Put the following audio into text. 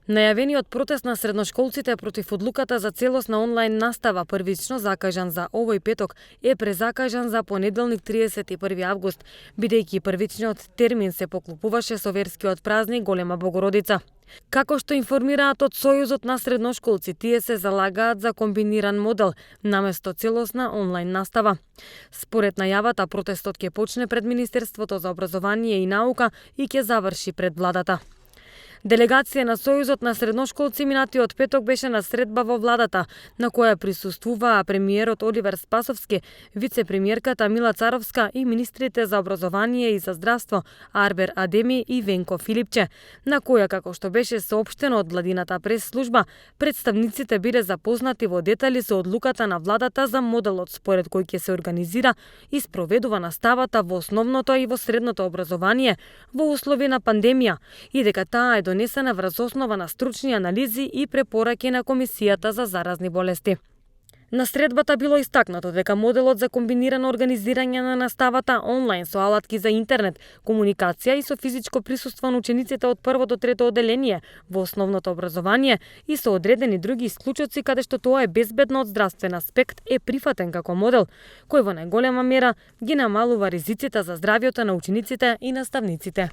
Најавениот протест на средношколците против одлуката за целосна онлайн настава, првично закажан за овој петок, е презакажан за понеделник 31 август, бидејќи првичниот термин се поклопуваше со верскиот празник Голема Богородица. Како што информираат од Сојузот на средношколци, тие се залагаат за комбиниран модел наместо целосна онлайн настава. Според најавата, протестот ќе почне пред Министерството за образование и наука и ќе заврши пред владата. Делегација на Сојузот на средношколци минатиот петок беше на средба во владата, на која присуствуваа премиерот Оливер Спасовски, вице-премиерката Мила Царовска и министрите за образование и за здравство Арбер Адеми и Венко Филипче, на која, како што беше соопштено од владината прес-служба, представниците биле запознати во детали со одлуката на владата за моделот според кој ќе се организира и спроведува наставата во основното и во средното образование во услови на пандемија и дека таа е донесена врз основа на стручни анализи и препораки на Комисијата за заразни болести. На средбата било истакнато дека моделот за комбинирано организирање на наставата онлайн со алатки за интернет, комуникација и со физичко присуство на учениците од прво до трето оделение во основното образование и со одредени други исклучоци каде што тоа е безбедно од здравствен аспект е прифатен како модел, кој во најголема мера ги намалува ризиците за здравјето на учениците и наставниците.